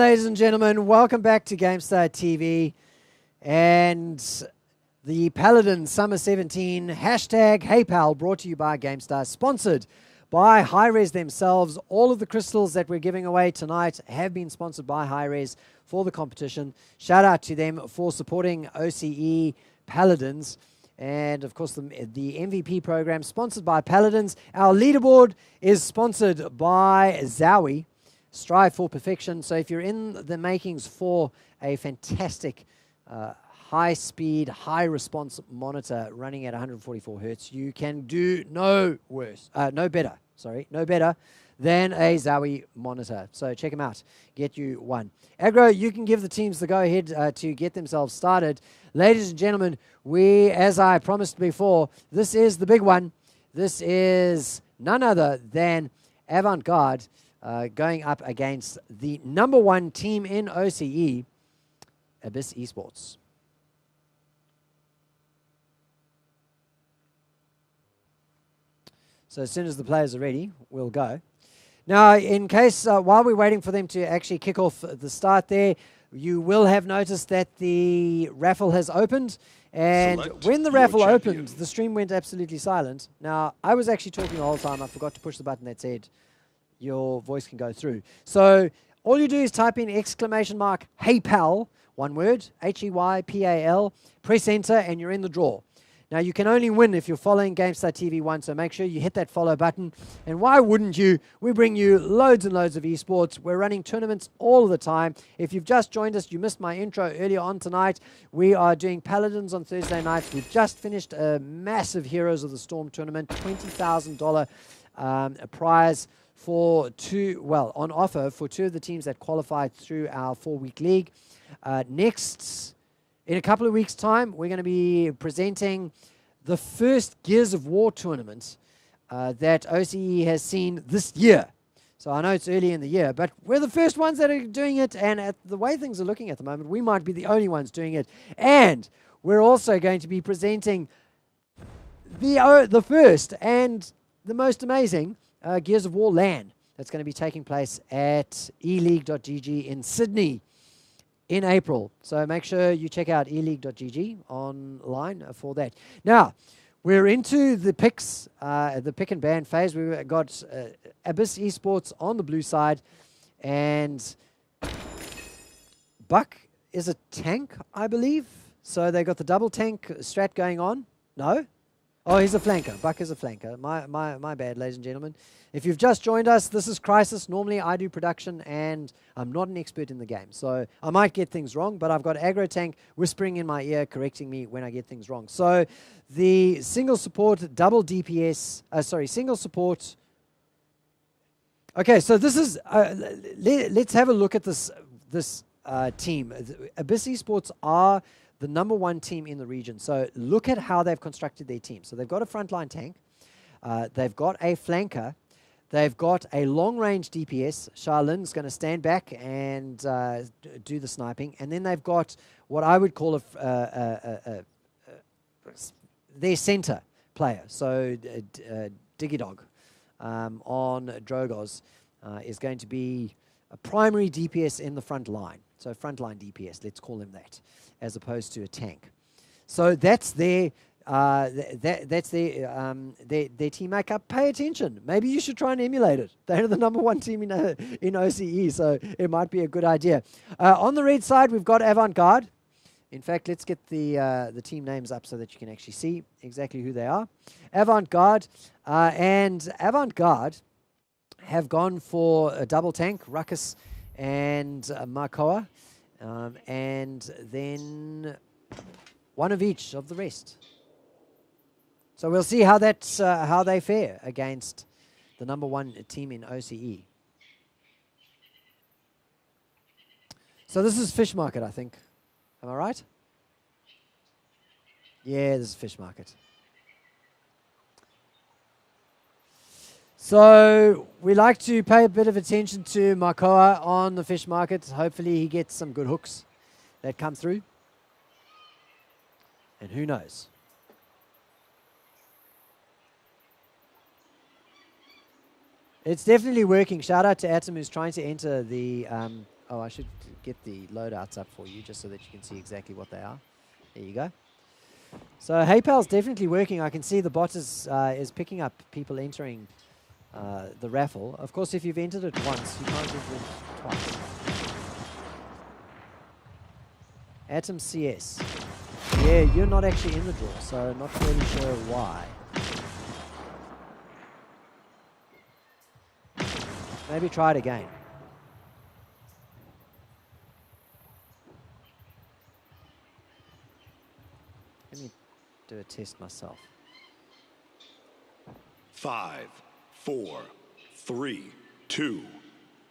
ladies and gentlemen. Welcome back to GameStar TV and the Paladin Summer 17 hashtag HEYPAL, brought to you by GameStar, sponsored by Hi-Res themselves. All of the crystals that we're giving away tonight have been sponsored by Hi-Res for the competition. Shout out to them for supporting OCE Paladins. And, of course, the MVP program sponsored by Paladins. Our leaderboard is sponsored by Zowie. Strive for perfection. So if you're in the makings for a fantastic high-speed, high-response monitor running at 144 hertz, you can do no better than a Zowie monitor. So check them out. Get you one. Agro, you can give the teams the go-ahead to get themselves started. Ladies and gentlemen, as I promised before, this is the big one. This is none other than Avant Garde going up against the #1 team in OCE, Abyss Esports. So as soon as the players are ready, we'll go. Now, in case, while we're waiting for them to actually kick off the start there, you will have noticed that the raffle has opened. And when the raffle opened, the stream went absolutely silent. Now, I was actually talking the whole time. I forgot to push the button that said your voice can go through. So all you do is type in !HEYPAL, one word, HEYPAL, press enter, and you're in the draw. Now, you can only win if you're following GameStar TV1, so make sure you hit that follow button. And why wouldn't you? We bring you loads and loads of esports. We're running tournaments all the time. If you've just joined us, you missed my intro earlier on tonight. We are doing Paladins on Thursday nights. We've just finished a massive Heroes of the Storm tournament, $20,000 prize for on offer for 2 of the teams that qualified through our 4-week league. Next, in a couple of weeks' time, we're going to be presenting the first Gears of War tournament that OCE has seen this year. So I know it's early in the year, but we're the first ones that are doing it, and at the way things are looking at the moment, we might be the only ones doing it. And we're also going to be presenting the first and the most amazing Gears of War LAN that's going to be taking place at eleague.gg in Sydney in April. So make sure you check out eleague.gg online for that. Now, we're into the picks, the pick and ban phase. We've got Abyss Esports on the blue side, and Buck is a tank, I believe. So they got the double tank strat going on. No? Oh, he's a flanker. Buck is a flanker. My bad, ladies and gentlemen. If you've just joined us, this is Crisis. Normally, I do production, and I'm not an expert in the game. So I might get things wrong, but I've got Aggro Tank whispering in my ear, correcting me when I get things wrong. So the single support, double DPS, single support. Okay, so this is, let's have a look at this team. Abyss Esports are the #1 team in the region. So look at how they've constructed their team. So they've got a frontline tank. They've got a flanker. They've got a long-range DPS. Charlin's going to stand back and do the sniping. And then they've got what I would call their center player. So Diggy Dog on Drogoz is going to be a primary DPS in the front line. So frontline DPS, let's call him that, as opposed to a tank. So that's their team makeup. Pay attention. Maybe you should try and emulate it. They're the #1 team in OCE, so it might be a good idea. On the red side, we've got Avant Garde. In fact, let's get the team names up so that you can actually see exactly who they are. Avant Garde and Avant Garde have gone for a double tank, Ruckus and Markoa, and then one of each of the rest. So we'll see how they fare against the #1 team in OCE. So this is Fish Market, I think. Am I right? Yeah, this is Fish Market. So we like to pay a bit of attention to Markoa on the Fish Market. Hopefully he gets some good hooks that come through. And who knows? It's definitely working. Shout out to Atom, who's trying to enter the Oh, I should get the loadouts up for you just so that you can see exactly what they are. There you go. So HEYPAL's definitely working. I can see the bot is picking up people entering the raffle. Of course, if you've entered it once, you can't enter it twice. Atom CS. Yeah, you're not actually in the draw, so not really sure why. Maybe try it again. Let me do a test myself. 5, 4, 3, 2,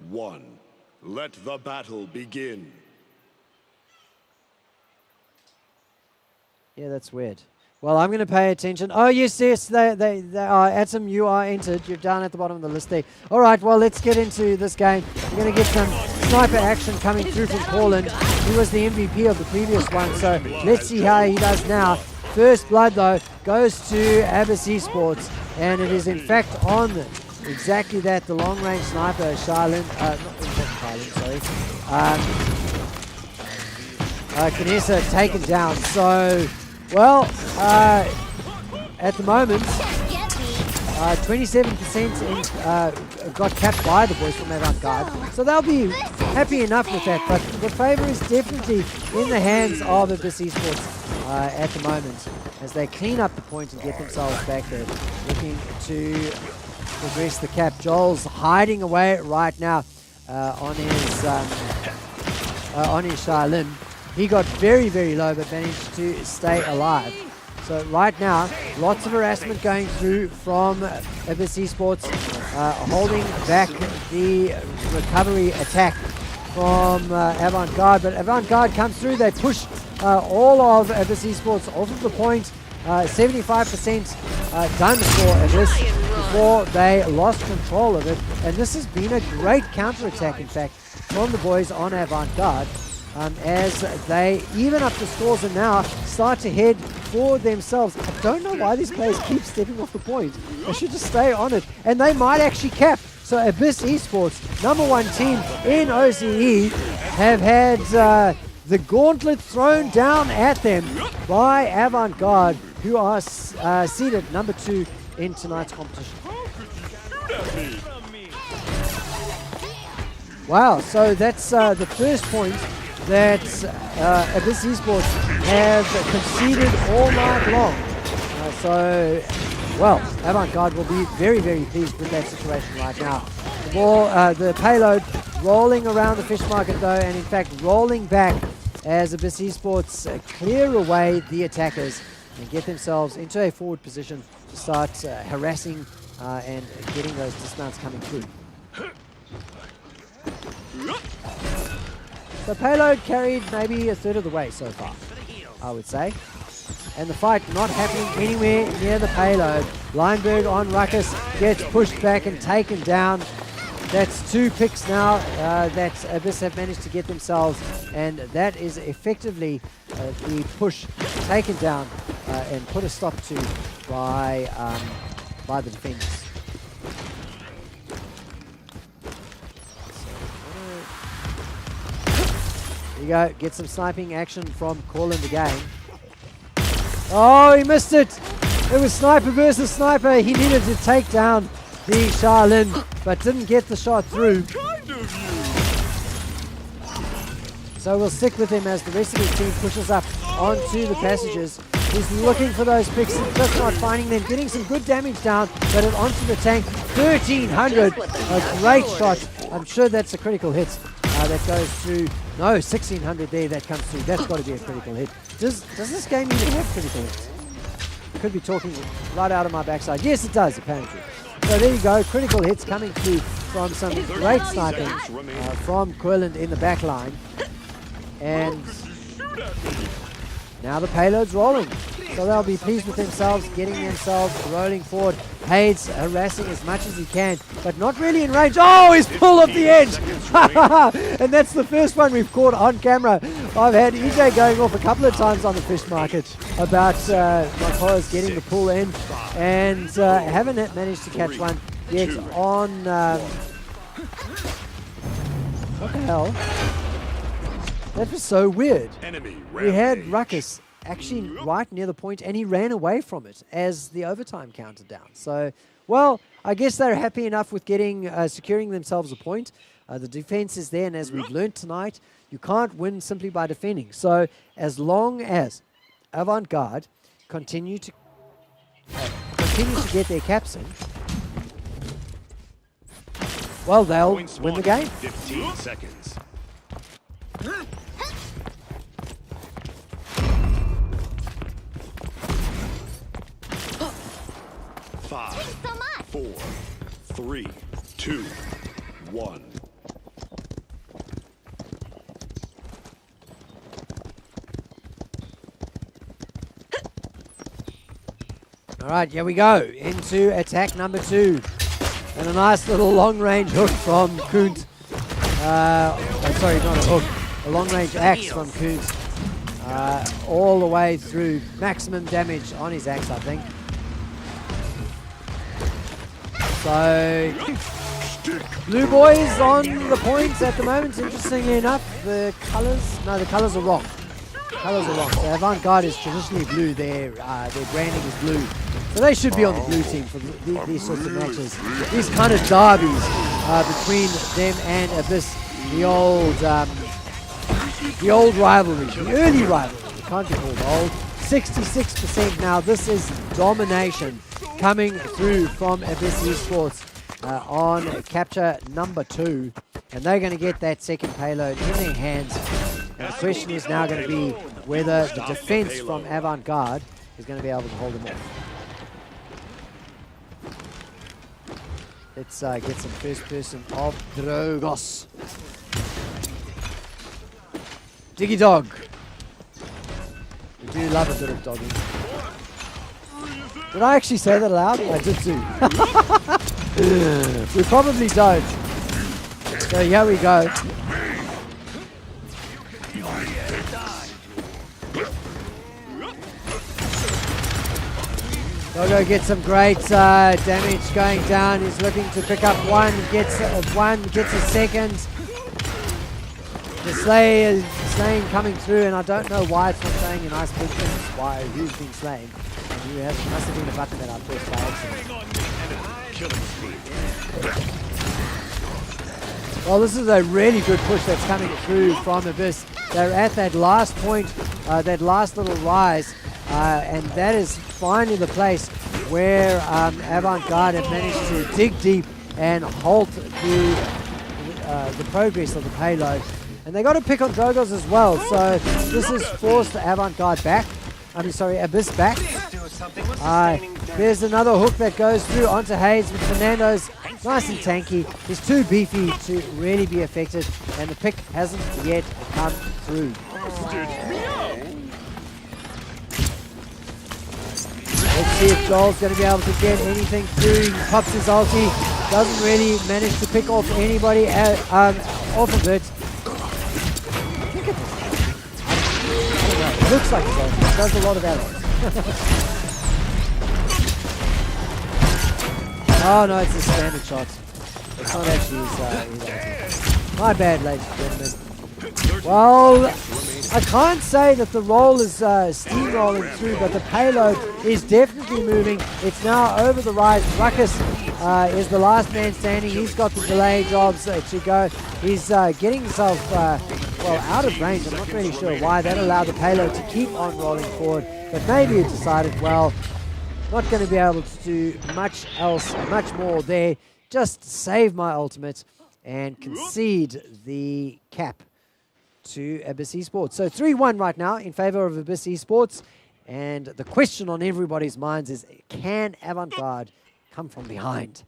1. Let the battle begin. Yeah, that's weird. Well, I'm going to pay attention. Oh, yes, they are. Atom, you are entered. You're down at the bottom of the list there. All right, well, let's get into this game. We're going to get some sniper action coming through from Corland. He was the MVP of the previous one, so let's see how he does now. First blood, though, goes to Abyss Esports, and it is, in fact, on exactly that, the long-range sniper, Charlene, Kanessa taken down. So, well, at the moment, 27% got capped by the boys from Avant Garde. So they'll be happy enough with that. But the favor is definitely in the hands of Abyss Esports at the moment as they clean up the point and get themselves back there, looking to progress the cap. Joel's hiding away right now on his Charlene. He got very, very low, but managed to stay alive. So right now, lots of harassment going through from Abyss Esports, holding back the recovery attack from Avant Garde. But Avant Garde comes through, they push all of Abyss Esports off of the point. 75% done for Abyss before they lost control of it. And this has been a great counter-attack, in fact, from the boys on Avant Garde. As they even up the scores and now start to head for themselves. I don't know why these players keep stepping off the point. They should just stay on it. And they might actually cap. So Abyss Esports, #1 team in OCE, have had the gauntlet thrown down at them by Avant Garde, who are seeded #2 in tonight's competition. Wow, so that's the first point that Abyss Esports have conceded all night long. So, well, Avant Garde will be very, very pleased with that situation right now. The ball, the payload rolling around the fish market though, and in fact rolling back as Abyss Esports clear away the attackers and get themselves into a forward position to start harassing and getting those dismounts coming through. The payload carried maybe a third of the way so far, I would say. And the fight not happening anywhere near the payload. Lineberg on Ruckus gets pushed back and taken down. That's 2 picks now that Abyss have managed to get themselves, and that is effectively the push taken down and put a stop to by the defenders. There you go, get some sniping action from Corland again. Oh, he missed it! It was sniper versus sniper. He needed to take down the Charlene, but didn't get the shot through. So we'll stick with him as the rest of his team pushes up onto the passages. He's looking for those picks and just not finding them. Getting some good damage down, but onto the tank. 1300, a great shot. I'm sure that's a critical hit. That goes through. No, 1600 there, that comes through. That's got to be a critical hit. Does this game even have critical hits? Could be talking right out of my backside. Yes, it does, apparently. So there you go, critical hits coming through from some great sniping from Corland in the back line. And now the payload's rolling. So they'll be pleased with themselves, getting themselves rolling forward. Hayes harassing as much as he can, but not really in range. Oh, he's pulled off the edge! And that's the first one we've caught on camera. I've had EJ going off a couple of times on the fish market about Makoa's getting the pull in, and haven't managed to catch one yet on What the hell? That was so weird. Enemy We had rampage. Ruckus actually right near the point, and he ran away from it as the overtime counted down. So, well, I guess they're happy enough with getting securing themselves a point. The defense is there, and as we've learned tonight, you can't win simply by defending. So, as long as Avant Garde continue to get their caps in, well, they'll Points win the won. game. 15 seconds. Five, 4, 3, 2, 1. All right, here we go into attack number 2. And a nice little long-range hook from Kunt. Sorry, not a hook. A long-range axe from Kunt. All the way through. Maximum damage on his axe, I think. So, blue boys on the points at the moment. Interestingly enough, the colors are wrong. Colors are wrong. So Avant Garde is traditionally blue. Their branding is blue. So they should be on the blue team for these sorts of matches. These kind of derbies between them and Abyss, the old rivalry, the early rivalry. It can't be called old. 66% now. This is domination coming through from Abyss Esports on capture number 2. And they're going to get that second payload in their hands. And the question is now going to be whether the defense from Avant Garde is going to be able to hold them off. Let's get some first person of Drogos. Diggy dog. We do love a bit of dogging. Did I actually say that aloud? I did too. We probably don't. So here we go. Doggo gets some great damage going down. He's looking to pick up one, gets a second. The slaying coming through, and I don't know why it's not saying in ice pictures why who's been slain. And must have been a button that I pressed by accident. Well, this is a really good push that's coming through from Abyss. They're at that last point, that last little rise. And that is finally the place where Avant Garde have managed to dig deep and halt the progress of the payload. And they got to pick on Drogos as well, so this has forced Avant Garde back. Abyss back. There's another hook that goes through onto Hayes, but Fernando's nice and tanky. He's too beefy to really be affected, and the pick hasn't yet come through. Let's see if Joel's going to be able to get anything through. He pops his ulti. Doesn't really manage to pick off anybody off of it. I think it looks like his ulti. It does a lot of arrows. Oh no, it's a standard shot. It's not actually his ulti. My bad, ladies and gentlemen. Well, I can't say that the roll is steamrolling through, but the payload is definitely moving. It's now over the rise. Ruckus is the last man standing. He's got the delay jobs to go. He's getting himself, out of range. I'm not really sure why. That allowed the payload to keep on rolling forward, but maybe it decided, well, not going to be able to do much more there. Just save my ultimate and concede the cap to Abyss Esports. So 3-1 right now in favor of Abyss Esports. And the question on everybody's minds is, can Avant Garde come from behind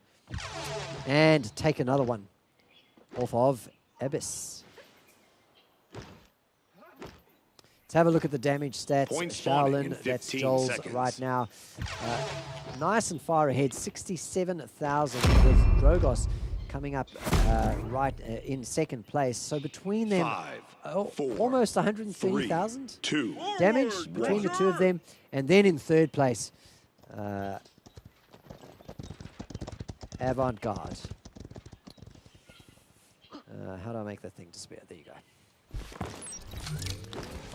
and take another one off of Abyss? Let's have a look at the damage stats. Shaolin, that's Joel's seconds. right now. Nice and far ahead, 67,000 with Drogos coming up in second place. So between them, 5, 4, almost 130,000 2, damage between the two of them. And then in third place, Avant Garde. How do I make that thing disappear? There you go.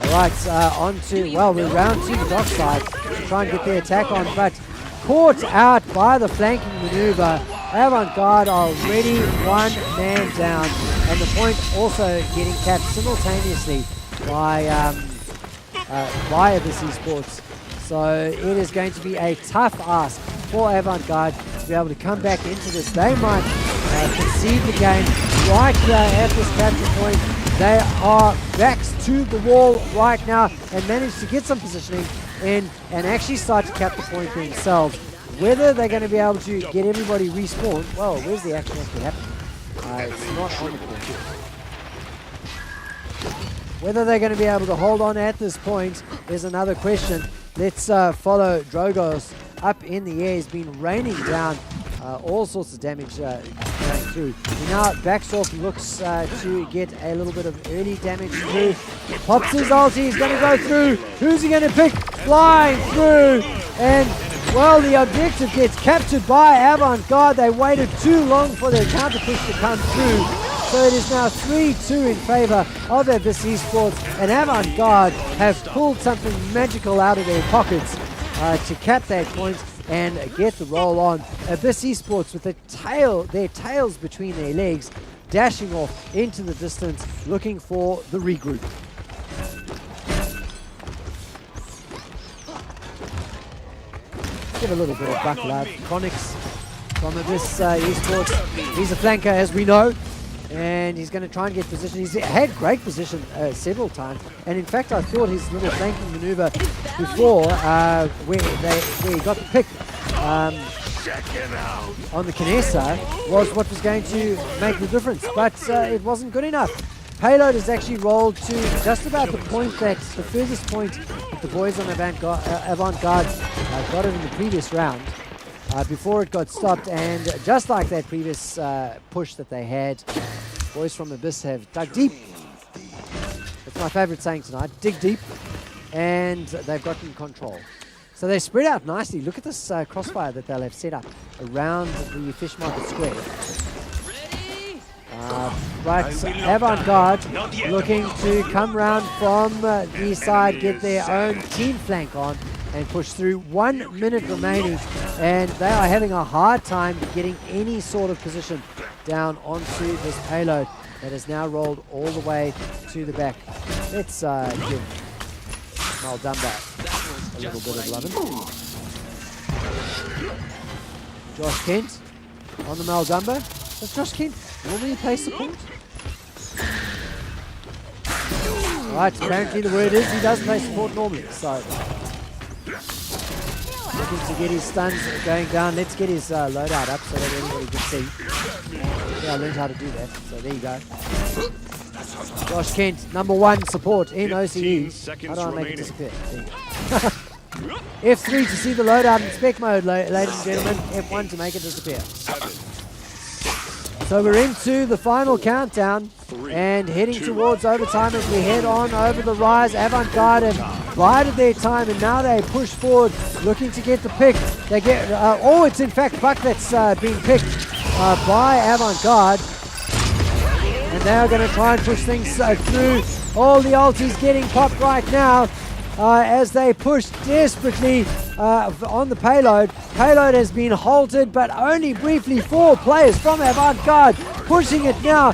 All right, on to, well, we're round 2 the dock side to try and get the attack on, but caught out by the flanking maneuver. Avant Garde are already 1 man down, and the point also getting capped simultaneously by Abyss Esports. So it is going to be a tough ask for Avant Garde to be able to come back into this. They might concede the game right here at this capture point. They are backs to the wall right now and managed to get some positioning in and actually start to cap the point themselves. Whether they're going to be able to get everybody respawned, well, where's the action actually happening? It's not on the board. Whether they're going to be able to hold on at this point is another question. Let's follow Drogos up in the air. He's been raining down all sorts of damage going through. Now Backstalk looks to get a little bit of early damage through. Pops his ulti, he's going to go through. Who's he going to pick? Flying through. And, well, the objective gets captured by Avant Garde. They waited too long for their counter push to come through. So it is now 3-2 in favor of Abyss Esports, and Avant Garde have pulled something magical out of their pockets to cap that point and get the roll on. Abyss Esports with their tails between their legs, dashing off into the distance, looking for the regroup. Give a little bit of buck love. Chronics from Abyss Esports. He's a flanker, as we know. And he's going to try and get position. He's had great position several times. And in fact, I thought his little flanking maneuver before, where he got the pick on the Kinesa, was what was going to make the difference. But it wasn't good enough. Payload has actually rolled to just about the point the furthest point that the boys on Avant Garde got it in the previous round. Before it got stopped, and just like that previous push that they had, boys from Abyss have dug deep. That's my favorite saying tonight, dig deep, and they've gotten control. So they spread out nicely. Look at this crossfire that they'll have set up around the Fish Market Square. But Avant Garde looking to come round from the side, get their own team flank on, and push through. 1 minute remaining, and they are having a hard time getting any sort of position down onto this payload that has now rolled all the way to the back. Let's give Maldumba a little bit of lovin'. Josh Kent on the Maldumba. Does Josh Kent normally play support? Alright, apparently the word is he doesn't play support normally, so looking to get his stuns going down. Let's get his loadout up so that everybody can see. Yeah, I learned how to do that, so there you go. Josh Kent, #1 support in OCE. How do I make it disappear? F3 to see the loadout in spec mode, ladies and gentlemen. F1 to make it disappear. So we're into the final countdown and heading towards overtime as we head on over the rise. Avant Garde have bided their time and now they push forward looking to get the pick. They get, it's in fact Buck that's being picked by Avant Garde. And they are going to try and push things through. All the ultis getting popped right now as they push desperately on the payload. Payload has been halted, but only briefly. 4 players from Avant Garde pushing it now.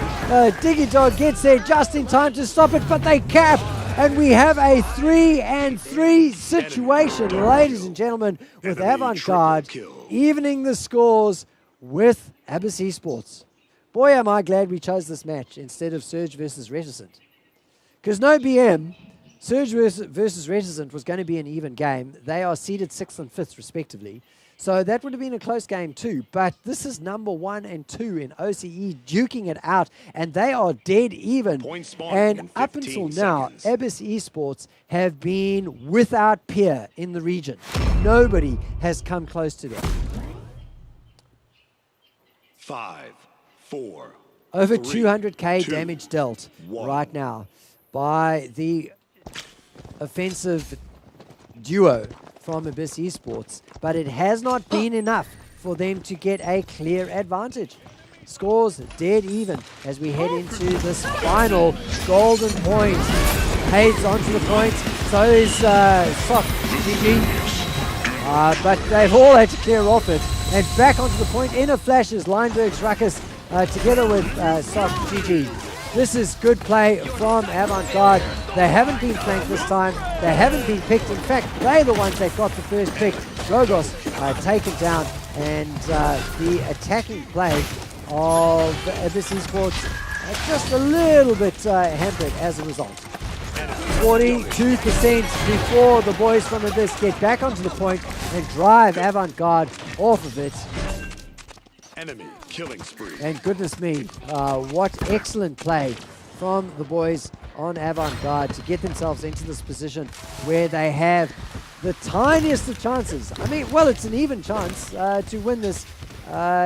Digidog gets there just in time to stop it, but they cap. And we have a 3-3 situation, ladies and gentlemen, with Avant Garde evening the scores with Abyss Esports. Boy, am I glad we chose this match instead of Surge versus Reticent. Because no BM, Surge versus Reticent was going to be an even game. They are seeded 6th and 5th, respectively. So that would have been a close game too. But this is #1 and 2 in OCE, duking it out. And they are dead even. And up until now, Abyss Esports have been without peer in the region. Nobody has come close to them. 5, 4. Over 3, 200k 2, damage dealt 1. right now by the offensive duo from Abyss Esports, but it has not been enough for them to get a clear advantage. Scores dead even as we head into this final golden point. Hayes onto the point, so is Sock, GG. But they've all had to clear off it. And back onto the point in a flash is Leinberg's Ruckus together with Sock, GG. This is good play from Avant Garde. They haven't been flanked this time. They haven't been picked. In fact, they're the ones that got the first pick. Drogos taken down, and the attacking play of Abyss Esports just a little bit hampered as a result. 42% before the boys from Abyss get back onto the point and drive Avant Garde off of it. Enemy killing spree. And goodness me, what excellent play from the boys on Avant Garde to get themselves into this position where they have the tiniest of chances. I mean, well, it's an even chance to win this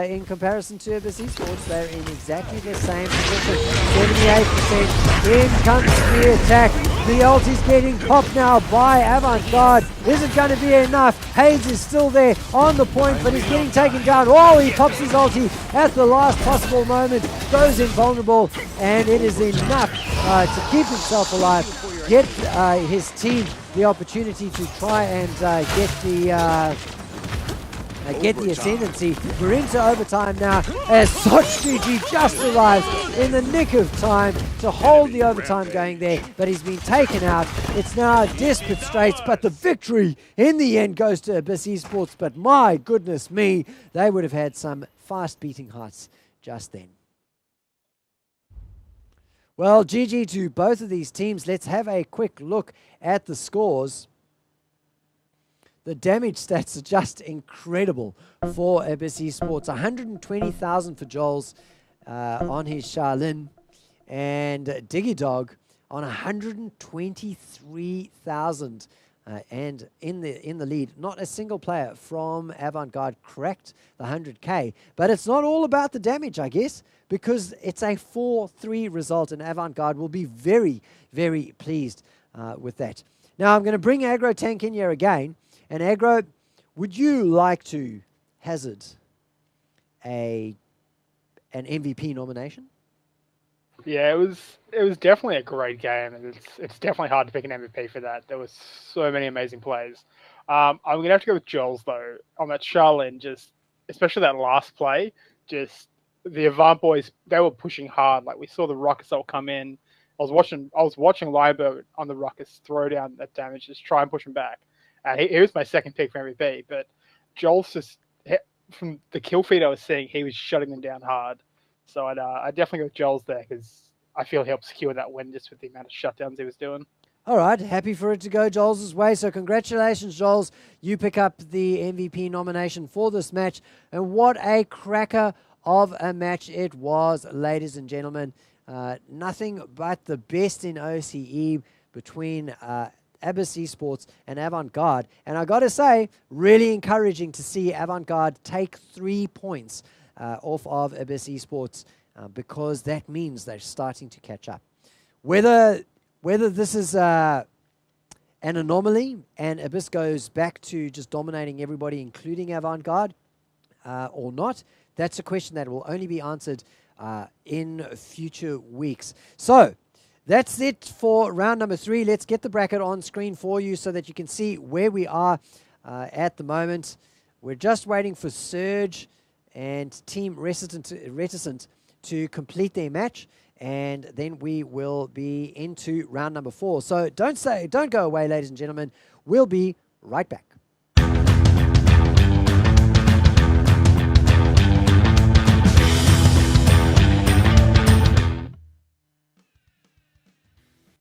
in comparison to Abyss Esports. They're in exactly the same position. 78%. In comes the attack. The ulti's getting popped now by Avant Garde. Isn't going to be enough. Hayes is still there on the point, but he's getting taken down. Oh, he pops his ulti at the last possible moment. Goes invulnerable, and it is enough to keep himself alive. Get his team the opportunity to try and get the ascendancy. We're into overtime now as Sochiji just arrives in the nick of time to hold the overtime going there, but he's been taken out. It's now desperate straits, but the victory in the end goes to Abyss Esports. But my goodness me, they would have had some fast beating hearts just then. Well, GG to both of these teams. Let's have a quick look at the scores. The damage stats are just incredible for Abyss Esports. 120,000 for Joel's on his Shaolin, and Diggy Dog on 123,000 and in the lead. Not a single player from Avant Garde cracked the 100k, but it's not all about the damage, I guess, because it's a 4-3 result, and Avant Garde will be very, very pleased with that. Now I'm going to bring Aggro Tank in here again. And Aggro, would you like to hazard an MVP nomination? Yeah, it was definitely a great game, and it's definitely hard to pick an MVP for that. There was so many amazing plays. I'm gonna have to go with Joel's though on that Shaolin, just especially that last play. Just the Avant boys, they were pushing hard. Like we saw the Ruckus all come in. I was watching Liber on the Ruckus throw down that damage, just try and push him back. He was my second pick for MVP, but Joel's just, from the kill feed I was seeing, he was shutting them down hard. So I'd definitely go with Joel's there because I feel he helped secure that win just with the amount of shutdowns he was doing. All right, happy for it to go Joel's way. So congratulations, Joel's. You pick up the MVP nomination for this match. And what a cracker of a match it was, ladies and gentlemen. Nothing but the best in OCE between Abyss Esports and Avant Garde. And I got to say, really encouraging to see Avant Garde take 3 points off of Abyss Esports because that means they're starting to catch up. Whether this is an anomaly and Abyss goes back to just dominating everybody, including Avant Garde, or not, that's a question that will only be answered in future weeks. So, that's it for round number 3. Let's get the bracket on screen for you so that you can see where we are at the moment. We're just waiting for Surge and Team Reticent to complete their match, and then we will be into round number 4. So don't go away, ladies and gentlemen. We'll be right back.